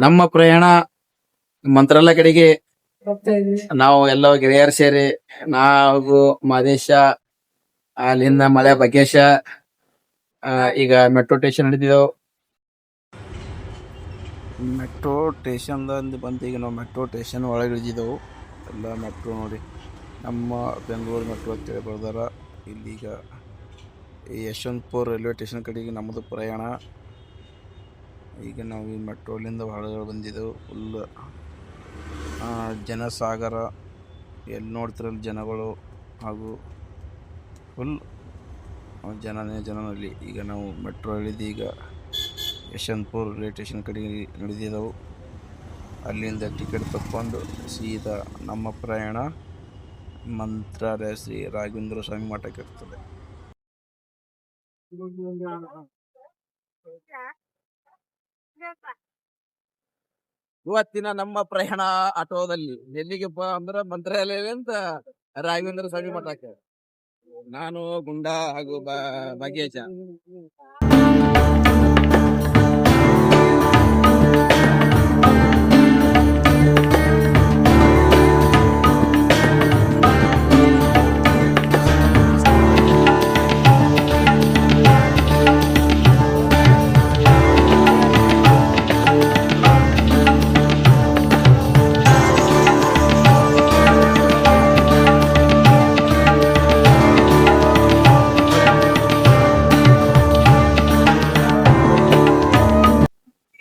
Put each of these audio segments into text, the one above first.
ನಮ್ಮ ಪ್ರಯಾಣ ಮಂತ್ರಾಲಯ ಕಡೆಗೆ ನಾವು ಎಲ್ಲ ಗೆಳೆಯರು ಸೇರಿ ನಾವು ಮಾದೇಶ ಅಲ್ಲಿಂದ ಮಳೆ ಬಗೇಶ ಈಗ ಮೆಟ್ರೋ ಸ್ಟೇಷನ್ ಹಿಡಿದಿದ್ದೆವು. ಮೆಟ್ರೋ ಸ್ಟೇಷನ್ದಿಂದ ಬಂದು ಈಗ ನಾವು ಮೆಟ್ರೋ ಸ್ಟೇಷನ್ ಒಳಗೆ ಇಳಿದಿದ್ದೆವು. ಎಲ್ಲ ಮೆಟ್ರೋ ನೋಡಿ ನಮ್ಮ ಬೆಂಗಳೂರು ಮೆಟ್ರೋ ಅಂತೇಳಿ ಬರ್ದಾರ. ಇಲ್ಲೀಗ ಈ ಯಶವಂತಪುರ ರೈಲ್ವೆ ಸ್ಟೇಷನ್ ಕಡೆಗೆ ನಮ್ಮದು ಪ್ರಯಾಣ. ಈಗ ನಾವು ಈ ಮೆಟ್ರೋಲಿಂದ ಹೊರಗಡೆ ಬಂದಿದ್ದೆವು. ಫುಲ್ ಜನಸಾಗರ, ಎಲ್ಲಿ ನೋಡ್ತಿರಲ್ಲ ಜನಗಳು ಹಾಗೂ ಫುಲ್ ಜನನಲ್ಲಿ. ಈಗ ನಾವು ಮೆಟ್ರೋ ಇಳಿದು ಈಗ ಯಶವಂತಪುರ ರೈಲ್ವೆ ಸ್ಟೇಷನ್ ಕಡೆಗೆ ನಡೆದಿದ್ದೆವು. ಅಲ್ಲಿಂದ ಟಿಕೆಟ್ ತಕ್ಕೊಂಡು ಸೀದಾ ನಮ್ಮ ಪ್ರಯಾಣ ಮಂತ್ರಾಲಯ ಶ್ರೀ ರಾಘವೇಂದ್ರ ಸ್ವಾಮಿ ಮಠಕ್ಕೆ ಇರ್ತದೆ. ಇವತ್ತಿನ ನಮ್ಮ ಪ್ರಯಾಣ ಆಟೋದಲ್ಲಿ ಎಲ್ಲಿಗೆಪ್ಪ ಅಂದ್ರ ಮಂತ್ರಾಲಯದಿಂದ ರಾಘವೇಂದ್ರ ಸ್ವಾಮಿ ಮಠಕ್ಕೆ. ನಾನು ಗುಂಡ ಹಾಗೂ ಭಾಗ್ಯೇಶ.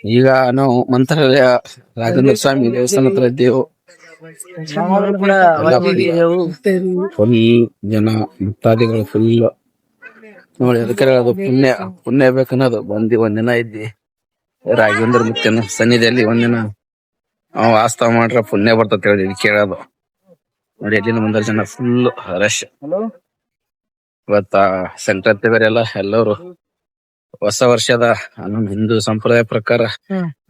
ಈಗ ನಾವು ಮಂತ್ರಾಲಯ ರಾಘವೇಂದ್ರ ಸ್ವಾಮಿ ದೇವಸ್ಥಾನ ಹತ್ರ ಇದ್ದೇವು. ಫುಲ್ ಜನ ಭಕ್ತಾದಿಗಳು ಫುಲ್ ನೋಡಿ. ಅದಕ್ಕೆ ಅದು ಪುಣ್ಯ ಬೇಕನ್ನೋದು. ಬಂದಿ ಒಂದಿನ ಇದ್ದಿ ರಾಘವೇಂದ್ರ ಮುಖ್ಯನ ಸನ್ನಿಧಿಯಲ್ಲಿ ಒಂದಿನ ವಾಸ್ತವ ಮಾಡ್ರ ಪುಣ್ಯ ಬರ್ತತ್ ಹೇಳಿ ಕೇಳೋದು ನೋಡಿ. ಎಲ್ಲಿಂದ ಮುಂದೆ ಜನ ಫುಲ್ ರಶ್. ಇವತ್ತ ಸಂಕ್ರಾಂತಿ ಬೇರೆ ಎಲ್ಲ. ಎಲ್ಲರೂ ಹೊಸ ವರ್ಷದ ನಮ್ಮ ಹಿಂದೂ ಸಂಪ್ರದಾಯ ಪ್ರಕಾರ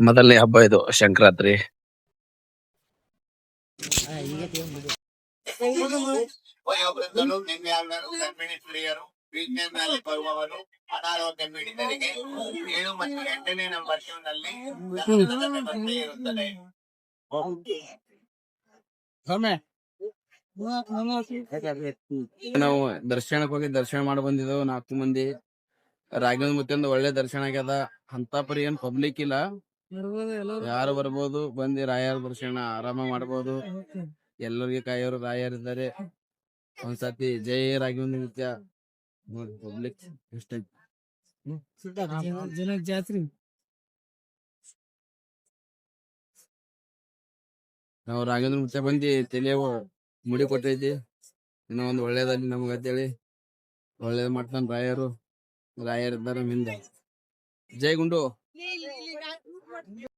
ಮೊದಲನೇ ಹಬ್ಬ ಇದು ಸಂಕ್ರಾಂತಿ. ಅನಾರೋಗ್ಯ ಪೀಡಿತರಿಗೆ 7 ಮತ್ತು 8ನೇ ವರ್ಷದಲ್ಲಿ ಇರುತ್ತದೆ. ನಾವು ದರ್ಶನಕ್ಕೆ ಹೋಗಿ ದರ್ಶನ ಮಾಡಿ ಬಂದಿದ್ದೆವು 4 ಮಂದಿ. ರಾಘವೇಂದ್ರ ಮುತ್ಯಂದು ಒಳ್ಳೆ ದರ್ಶನ ಆಗ್ಯದ. ಅಂತ ಪರಿ ಏನ್ ಪಬ್ಲಿಕ್ ಇಲ್ಲ, ಯಾರು ಬರ್ಬೋದು. ಬಂದಿ ರಾಯರ ದರ್ಶನ ಆರಾಮ ಮಾಡ್ಬೋದು. ಎಲ್ಲರಿಗೆ ಕಾಯೋರು ರಾಯರಿದ್ದಾರೆ. ಒಂದ್ಸತಿ ಜೈ ರಾಘವೇಂದ್ರ ಮುತ್ಯ ನೋಡಿ. ಪಬ್ಲಿಕ್ ಎಷ್ಟ ಜನ ಜಾತ್ರೆ. ನಾವು ರಾಘವೇಂದ್ರ ಮುತ್ಯ ಬಂದಿ ತಲೆಯವು ಮುಡಿ ಕೊಟ್ಟೈತಿ. ಇನ್ನೂ ಒಂದು ಒಳ್ಳೇದಲ್ಲಿ ನಮ್ಗೆ ಅಂತೇಳಿ ಒಳ್ಳೇದ್ ಮಾಡ್ತಾನ ರಾಯರು. ರಾಯರಿದ್ದಾರೆ ಹಿಂದೆ. ಜೈ ಗುಂಡು.